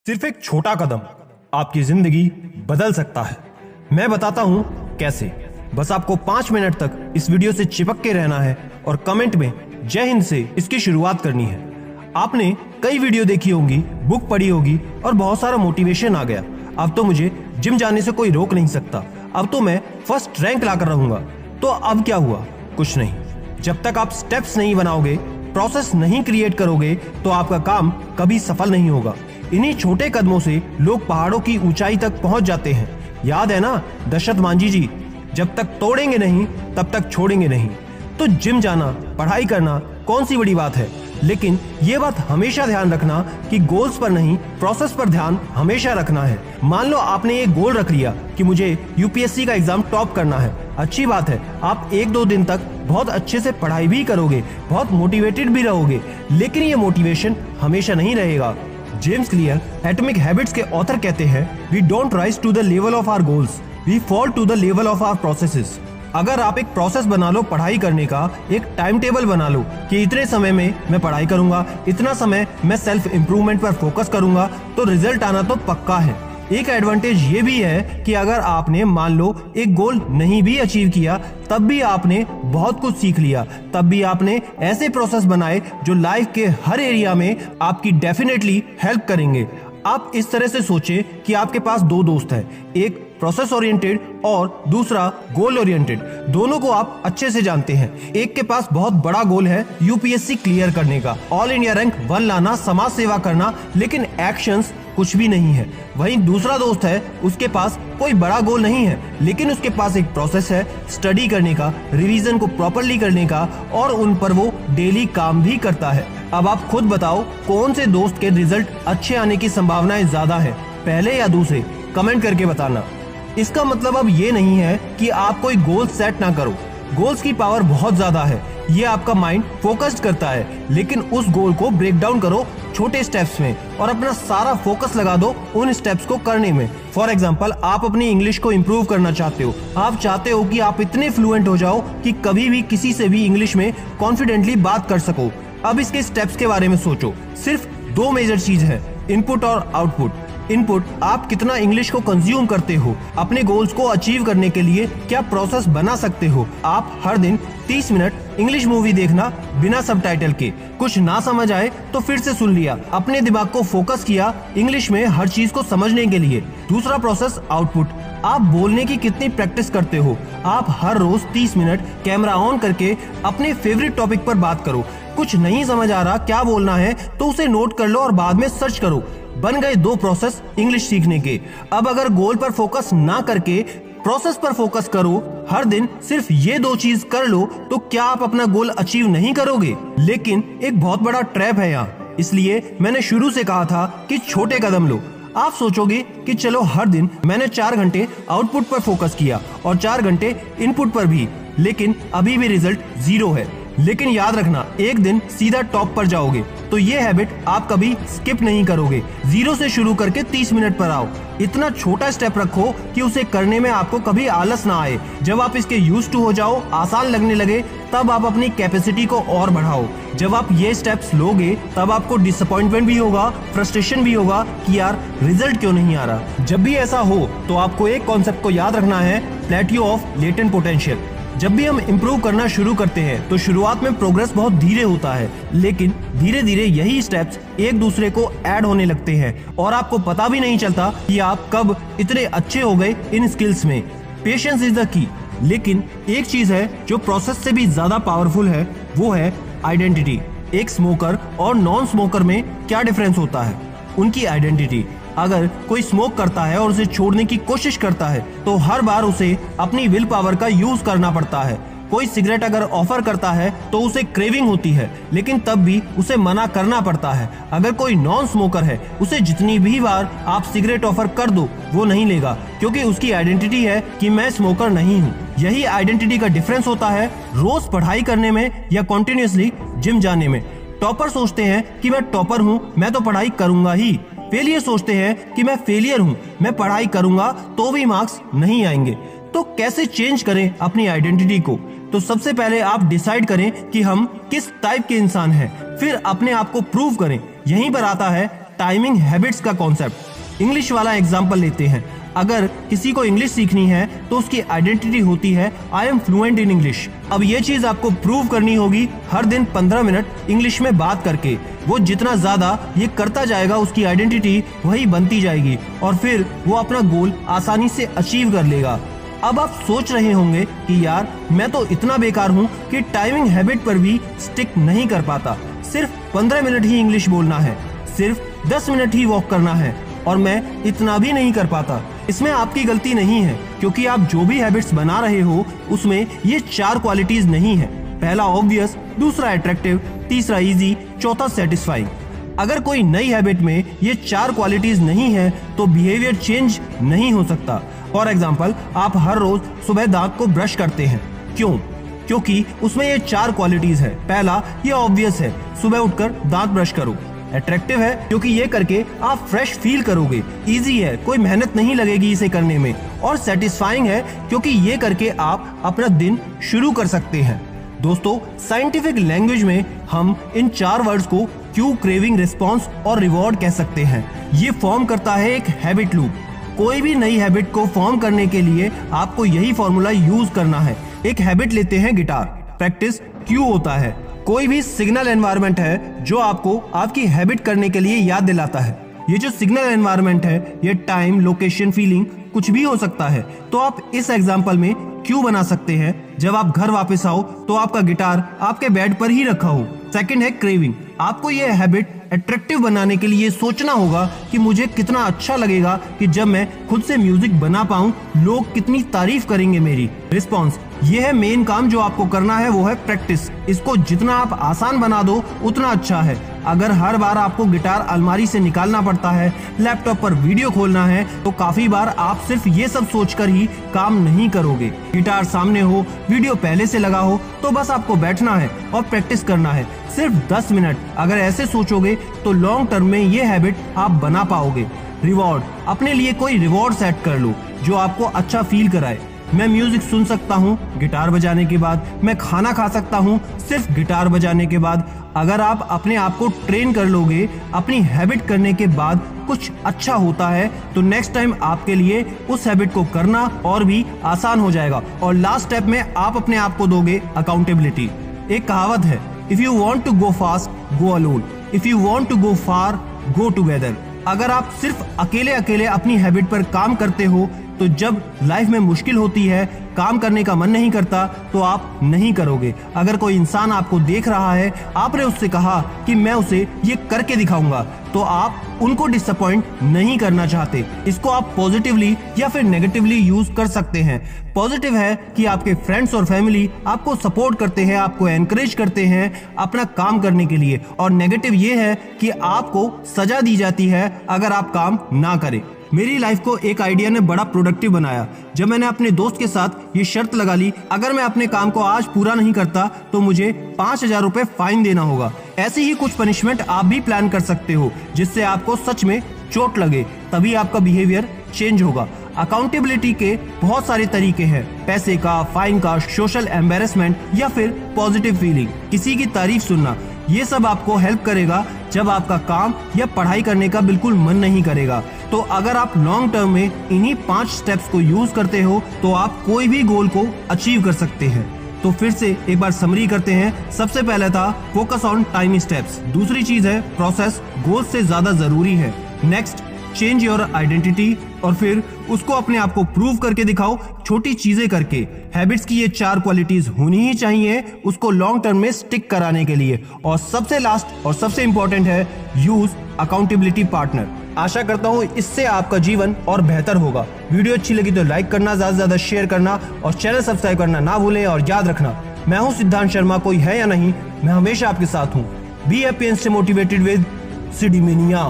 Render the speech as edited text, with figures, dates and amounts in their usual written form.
सिर्फ एक छोटा कदम आपकी जिंदगी बदल सकता है। मैं बताता हूं कैसे। बस आपको 5 मिनट तक इस वीडियो से चिपक के रहना है और कमेंट में जय हिंद से इसकी शुरुआत करनी है। आपने कई वीडियो देखी होंगी, बुक पढ़ी होगी और बहुत सारा मोटिवेशन आ गया। अब तो मुझे जिम जाने से कोई रोक नहीं सकता, अब तो मैं फर्स्ट रैंक लाकर रहूंगा। तो अब क्या हुआ? कुछ नहीं। जब तक आप स्टेप्स नहीं बनाओगे, प्रोसेस नहीं क्रिएट करोगे, तो आपका काम कभी सफल नहीं होगा। इन्हीं छोटे कदमों से लोग पहाड़ों की ऊंचाई तक पहुंच जाते हैं। याद है ना दशरथ मांझी जी, जब तक तोड़ेंगे नहीं तब तक छोड़ेंगे नहीं। तो जिम जाना, पढ़ाई करना कौन सी बड़ी बात है, लेकिन ये बात हमेशा ध्यान रखना कि गोल्स पर नहीं, प्रोसेस पर ध्यान हमेशा रखना है। मान लो आपने एक गोल रख लिया कि मुझे यूपीएससी का एग्जाम टॉप करना है। अच्छी बात है, आप 1-2 दिन तक बहुत अच्छे से पढ़ाई भी करोगे, बहुत मोटिवेटेड भी रहोगे, लेकिन ये मोटिवेशन हमेशा नहीं रहेगा। जेम्स क्लियर एटॉमिक हैबिट्स के ऑथर कहते हैं, we don't rise to the level of our goals, we fall to the level of our processes. अगर आप एक प्रोसेस बना लो पढ़ाई करने का, एक टाइम टेबल बना लो कि इतने समय में मैं पढ़ाई करूंगा, इतना समय मैं सेल्फ इंप्रूवमेंट पर फोकस करूंगा, तो रिजल्ट आना तो पक्का है। एक एडवांटेज ये भी है कि अगर आपने मान लो एक गोल नहीं भी अचीव किया, तब भी आपने बहुत कुछ सीख लिया, तब भी आपने ऐसे प्रोसेस बनाए जो लाइफ के हर एरिया में आपकी डेफिनेटली हेल्प करेंगे। आप इस तरह से सोचें कि आपके पास 2 दोस्त हैं, एक प्रोसेस ओरिएंटेड और दूसरा गोल ओरिएंटेड। दोनों को आप अच्छे से जानते हैं। एक के पास बहुत बड़ा गोल है यूपीएससी क्लियर करने का, ऑल इंडिया रैंक 1 लाना, समाज सेवा करना, लेकिन एक्शंस कुछ भी नहीं है। वहीं दूसरा दोस्त है, उसके पास कोई बड़ा गोल नहीं है, लेकिन उसके पास एक प्रोसेस है स्टडी करने का, रिवीजन को प्रॉपरली करने का, और उन पर वो डेली काम भी करता है। अब आप खुद बताओ कौन से दोस्त के रिजल्ट अच्छे आने की संभावनाएं ज्यादा है, पहले या दूसरे? कमेंट करके बताना। इसका मतलब अब ये नहीं है कि आप कोई गोल सेट ना करो। गोल्स की पावर बहुत ज्यादा है, ये आपका माइंड फोकस्ड करता है, लेकिन उस गोल को ब्रेक डाउन करो छोटे स्टेप्स में और अपना सारा फोकस लगा दो उन स्टेप्स को करने में। फॉर एग्जाम्पल, आप अपनी इंग्लिश को इम्प्रूव करना चाहते हो। आप चाहते हो कि आप इतने फ्लुएंट हो जाओ कि कभी भी किसी से भी इंग्लिश में कॉन्फिडेंटली बात कर सको। अब इसके स्टेप्स के बारे में सोचो। सिर्फ 2 मेजर चीज है, इनपुट और आउटपुट। इनपुट, आप कितना इंग्लिश को कंज्यूम करते हो। अपने गोल्स को अचीव करने के लिए क्या प्रोसेस बना सकते हो। आप हर दिन 30 मिनट इंग्लिश मूवी देखना बिना सबटाइटल के। कुछ ना समझ आए तो फिर से सुन लिया, अपने दिमाग को फोकस किया इंग्लिश में हर चीज को समझने के लिए। दूसरा प्रोसेस आउटपुट, आप बोलने की कितनी प्रैक्टिस करते हो। आप हर रोज 30 मिनट कैमरा ऑन करके अपने फेवरेट टॉपिक पर बात करो। कुछ नहीं समझ आ रहा क्या बोलना है तो उसे नोट कर लो और बाद में सर्च करो। बन गए 2 प्रोसेस इंग्लिश सीखने के। अब अगर गोल पर फोकस ना करके प्रोसेस पर फोकस करो, हर दिन सिर्फ ये 2 चीज कर लो, तो क्या आप अपना गोल अचीव नहीं करोगे? लेकिन एक बहुत बड़ा ट्रैप है यहाँ, इसलिए मैंने शुरू से कहा था कि छोटे कदम लो। आप सोचोगे कि चलो हर दिन मैंने 4 घंटे आउटपुट पर फोकस किया और 4 घंटे इनपुट पर भी, लेकिन अभी भी रिजल्ट 0 है। लेकिन याद रखना, एक दिन सीधा टॉप पर जाओगे तो ये हैबिट आप कभी स्किप नहीं करोगे। 0 से शुरू करके 30 मिनट पर आओ। इतना छोटा स्टेप रखो कि उसे करने में आपको कभी आलस ना आए। जब आप इसके यूज्ड टू हो जाओ, आसान लगने लगे, तब आप अपनी कैपेसिटी को और बढ़ाओ। जब आप ये स्टेप्स लोगे तब आपको डिसअपॉइंटमेंट भी होगा, फ्रस्ट्रेशन भी होगा कि यार रिजल्ट क्यों नहीं आ रहा। जब भी ऐसा हो तो आपको एक कॉन्सेप्ट को याद रखना है, प्लेट्यू ऑफ लेटेंट पोटेंशियल। जब भी हम इम्प्रूव करना शुरू करते हैं तो शुरुआत में प्रोग्रेस बहुत धीरे होता है, लेकिन धीरे धीरे यही स्टेप्स एक दूसरे को ऐड होने लगते हैं और आपको पता भी नहीं चलता कि आप कब इतने अच्छे हो गए इन स्किल्स में। Patience is the key. लेकिन एक चीज है जो प्रोसेस से भी ज्यादा पावरफुल है, वो है आइडेंटिटी। एक स्मोकर और नॉन स्मोकर में क्या डिफरेंस होता है? उनकी आइडेंटिटी। अगर कोई स्मोक करता है और उसे छोड़ने की कोशिश करता है तो हर बार उसे अपनी विल पावर का यूज करना पड़ता है। कोई सिगरेट अगर ऑफर करता है तो उसे क्रेविंग होती है, लेकिन तब भी उसे मना करना पड़ता है। अगर कोई नॉन स्मोकर है, उसे जितनी भी बार आप सिगरेट ऑफर कर दो वो नहीं लेगा, क्योंकि उसकी आइडेंटिटी है कि मैं स्मोकर नहीं हूँ। यही आइडेंटिटी का डिफरेंस होता है रोज पढ़ाई करने में या कॉन्टिन्यूसली जिम जाने में। टॉपर सोचते हैं कि मैं टॉपर हूँ, मैं तो पढ़ाई करूंगा ही। फेलियर सोचते हैं कि मैं फेलियर हूँ, मैं पढ़ाई करूंगा तो भी मार्क्स नहीं आएंगे। तो कैसे चेंज करें अपनी आइडेंटिटी को? तो सबसे पहले आप डिसाइड करें कि हम किस टाइप के इंसान हैं, फिर अपने आप को प्रूव करें। यहीं पर आता है टाइमिंग हैबिट्स का कॉन्सेप्ट। इंग्लिश वाला एग्जांपल लेते हैं। अगर किसी को इंग्लिश सीखनी है तो उसकी आइडेंटिटी होती है I am fluent in English. अब ये चीज आपको प्रूव करनी होगी हर दिन 15 मिनट इंग्लिश में बात करके। वो जितना ज्यादा ये करता जाएगा उसकी आइडेंटिटी वही बनती जाएगी और फिर वो अपना गोल आसानी से अचीव कर लेगा। अब आप सोच रहे होंगे कि यार मैं तो इतना बेकार हूँ कि टाइमिंग हैबिट पर भी स्टिक नहीं कर पाता। सिर्फ 15 मिनट ही इंग्लिश बोलना है, सिर्फ 10 मिनट ही वॉक करना है और मैं इतना भी नहीं कर पाता। इसमें आपकी गलती नहीं है, क्योंकि आप जो भी हैबिट्स बना रहे हो उसमें ये 4 क्वालिटीज नहीं है। पहला ऑब्वियस, दूसरा अट्रैक्टिव, तीसरा इजी, चौथा सेटिस्फाइंग। अगर कोई नई हैबिट में ये 4 क्वालिटीज नहीं है तो बिहेवियर चेंज नहीं हो सकता। फॉर एग्जाम्पल, आप हर रोज सुबह दांत को ब्रश करते हैं। क्यों? क्योंकि उसमें ये 4 क्वालिटीज है। पहला, ये ऑब्वियस है, सुबह उठकर दांत ब्रश करो। अट्रैक्टिव है क्योंकि ये करके आप फ्रेश फील करोगे। इजी है, कोई मेहनत नहीं लगेगी इसे करने में। और सेटिस्फाइंग है क्योंकि ये करके आप अपना दिन शुरू कर सकते हैं। दोस्तों, साइंटिफिक लैंग्वेज में हम इन 4 वर्ड्स को क्यू, क्रेविंग, रिस्पॉन्स और रिवॉर्ड कह सकते हैं। ये फॉर्म करता है एक हैबिट लूप। कोई भी नई हैबिट को फॉर्म करने के लिए आपको यही फॉर्मूला यूज करना है। एक हैबिट लेते हैं गिटार, प्रैक्टिस क्यू होता है। कोई भी सिग्नल एनवायरनमेंट है जो आपको आपकी हैबिट करने के लिए याद दिलाता है। ये जो सिग्नल एनवायरनमेंट है ये टाइम, लोकेशन, फीलिंग कुछ भी हो सकता है। तो आप इस एग्जांपल में क्यू बना सकते हैं। जब आप घर वापस आओ तो आपका गिटार आपके बेड पर ही रखा हो। सेकंड है क्रेविंग। आपको ये हैबिट अट्रैक्टिव बनाने के लिए सोचना होगा कि मुझे कितना अच्छा लगेगा कि जब मैं खुद से म्यूजिक बना पाऊं, लोग कितनी तारीफ करेंगे मेरी। रिस्पॉन्स, ये है मेन काम जो आपको करना है, वो है प्रैक्टिस। इसको जितना आप आसान बना दो उतना अच्छा है। अगर हर बार आपको गिटार अलमारी से निकालना पड़ता है, लैपटॉप पर वीडियो खोलना है, तो काफी बार आप सिर्फ ये सब सोचकर ही काम नहीं करोगे। गिटार सामने हो, वीडियो पहले से लगा हो, तो बस आपको बैठना है और प्रैक्टिस करना है, सिर्फ 10 मिनट। अगर ऐसे सोचोगे तो लॉन्ग टर्म में ये हैबिट आप बना पाओगे। रिवॉर्ड, अपने लिए कोई रिवॉर्ड सेट कर लो जो आपको अच्छा फील कराए। मैं म्यूजिक सुन सकता हूँ गिटार बजाने के बाद, मैं खाना खा सकता हूँ सिर्फ गिटार बजाने के बाद। अगर आप अपने आप को ट्रेन कर लोगे, अपनी हैबिट करने के बाद कुछ अच्छा होता है तो नेक्स्ट टाइम आपके लिए उस हैबिट को करना और भी आसान हो जाएगा। और लास्ट स्टेप में आप अपने आप को दोगे अकाउंटेबिलिटी। एक कहावत है, if you want to go fast go alone, if you want to go far go together. अगर आप सिर्फ अकेले अकेले अपनी हैबिट पर काम करते हो तो जब लाइफ में मुश्किल होती है, काम करने का मन नहीं करता, तो आप नहीं करोगे। अगर कोई इंसान आपको देख रहा है, आपने उससे कहा कि मैं उसे ये करके दिखाऊंगा, तो आप उनको डिसअपॉइंट नहीं करना चाहते। इसको आप पॉजिटिवली या फिर नेगेटिवली यूज कर सकते हैं। पॉजिटिव है कि आपके फ्रेंड्स और फैमिली आपको सपोर्ट करते हैं, आपको एनकरेज करते हैं अपना काम करने के लिए। और नेगेटिव ये है कि आपको सजा दी जाती है अगर आप काम ना करें। मेरी लाइफ को एक आइडिया ने बड़ा प्रोडक्टिव बनाया। जब मैंने अपने दोस्त के साथ ये शर्त लगा ली, अगर मैं अपने काम को आज पूरा नहीं करता तो मुझे 5,000 रुपए फाइन देना होगा। ऐसी ही कुछ पनिशमेंट आप भी प्लान कर सकते हो जिससे आपको सच में चोट लगे, तभी आपका बिहेवियर चेंज होगा। अकाउंटेबिलिटी के बहुत सारे तरीके हैं, पैसे का, फाइन का, सोशल एम्बेरसमेंट या फिर पॉजिटिव फीलिंग, किसी की तारीफ सुनना। ये सब आपको हेल्प करेगा जब आपका काम या पढ़ाई करने का बिल्कुल मन नहीं करेगा। तो अगर आप लॉन्ग टर्म में इन्हीं 5 स्टेप्स को यूज करते हो तो आप कोई भी गोल को अचीव कर सकते हैं। तो फिर से एक बार समरी करते हैं। सबसे पहले था फोकस ऑन टाइनी स्टेप्स। दूसरी चीज है प्रोसेस गोल से ज्यादा जरूरी है। Next, change your identity. और फिर उसको अपने आप को प्रूव करके दिखाओ छोटी चीजें करके। हैबिट्स की ये 4 क्वालिटीज होनी ही चाहिए उसको लॉन्ग टर्म में स्टिक कराने के लिए। और सबसे लास्ट और सबसे इंपॉर्टेंट है यूज अकाउंटेबिलिटी पार्टनर। आशा करता हूँ इससे आपका जीवन और बेहतर होगा। वीडियो अच्छी लगी तो लाइक करना, ज्यादा से ज्यादा शेयर करना और चैनल सब्सक्राइब करना ना भूलें। और याद रखना, मैं हूँ सिद्धांत शर्मा, कोई है या नहीं, मैं हमेशा आपके साथ हूँ। Be happy and stay motivated with सिडीमेनिया।